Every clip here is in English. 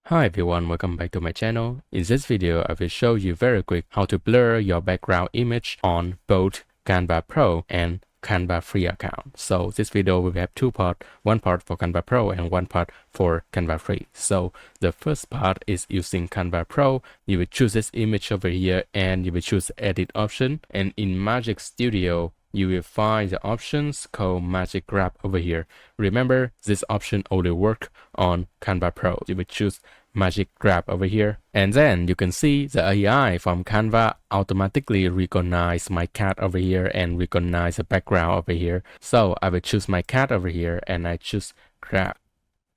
Hi everyone, welcome back to my channel. In this video, I will show you very quick how to blur your background image on both Canva Pro and Canva Free account. So this video will have two parts, one part for Canva Pro and one part for Canva Free. So the first part is using Canva Pro. You will choose this image over here and you will choose edit option. And in Magic Studio, you will find the options called Magic Grab over here. Remember, this option only works on Canva Pro. You will choose Magic Grab over here. And then you can see the AI from Canva automatically recognize my cat over here and recognize the background over here. So I will choose my cat over here and I choose Grab.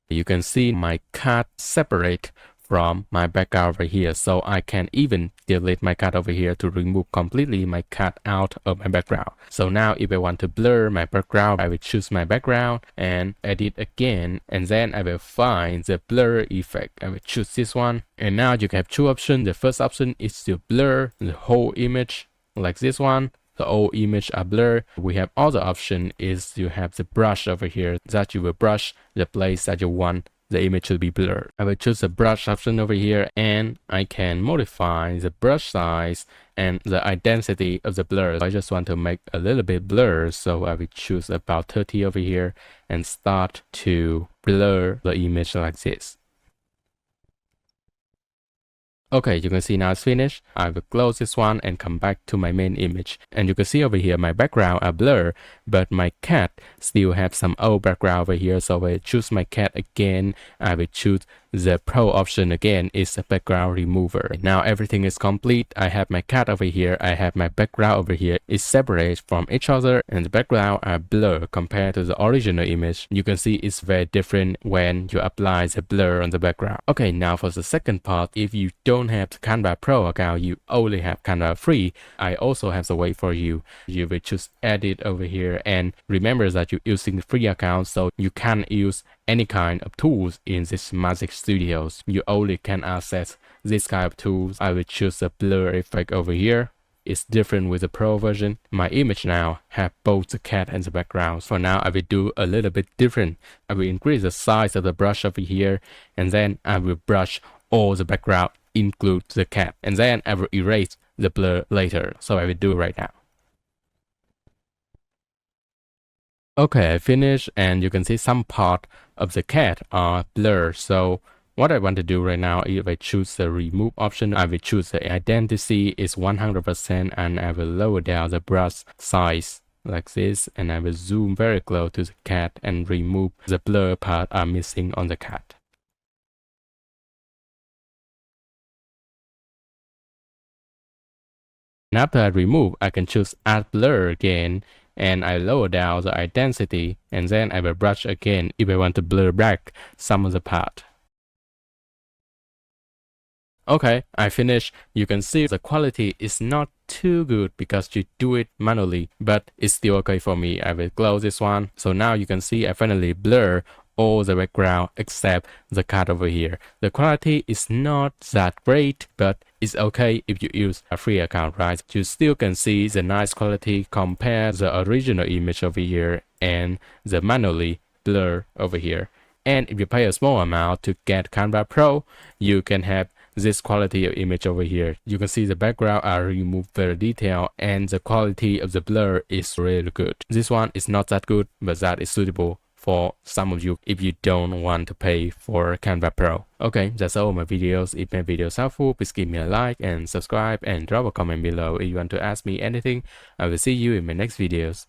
You can see my cat separate from my background over here, so I can even delete my cat over here to remove completely my cat out of my background. So now if I want to blur my background, I will choose my background and edit again, and then I will find the blur effect. I will choose this one, and now you can have two options. The first option is to blur the whole image like this one. The whole image are blurred. We have other option is you have the brush over here that you will brush the place that you want the image to be blurred. I will choose the brush option over here and I can modify the brush size and the intensity of the blur. I just want to make a little bit blur, so I will choose about 30 over here and start to blur the image like this. Okay, you can see now it's finished. I will close this one and come back to my main image. And you can see over here my background are blurred, but my cat still have some old background over here. So I choose my cat again. I will choose the Pro option again is the background remover. Now everything is complete. I have my cat over here. I have my background over here. It's separate from each other and the background are blurred compared to the original image. You can see it's very different when you apply the blur on the background. Okay, now for the second part, if you don't have the Canva Pro account, you only have Canva Free, I also have the way for you. You will choose edit over here, and remember that you're using the free account, so you can't use any kind of tools in this Magic Studios. You only can access this kind of tools. I will choose the blur effect over here. It's different with the Pro version. My image now have both the cat and the background. For now, I will do a little bit different. I will increase the size of the brush over here, and then I will brush all the background, include the cat, and then I will erase the blur later. So I will do it right now. Okay, I finished, and you can see some part of the cat are blurred. So what I want to do right now, if I choose the remove option, I will choose the identity is 100% and I will lower down the brush size like this, and I will zoom very close to the cat and remove the blur part are missing on the cat. And after I remove, I can choose add blur again, and I lower down the intensity, and then I will brush again if I want to blur back some of the part. Okay, I finished. You can see the quality is not too good because you do it manually, but it's still okay for me. I will close this one. So now you can see I finally blur all the background except the cat over here. The quality is not that great, but it's okay if you use a free account, right? You still can see the nice quality compared the original image over here and the manually blur over here. And if you pay a small amount to get Canva Pro, you can have this quality of image over here. You can see the background are removed very detailed and the quality of the blur is really good. This one is not that good, but that is suitable for some of you if you don't want to pay for Canva Pro. Okay, that's all my videos. If my video is helpful, please give me a like and subscribe and drop a comment below if you want to ask me anything. I will see you in my next videos.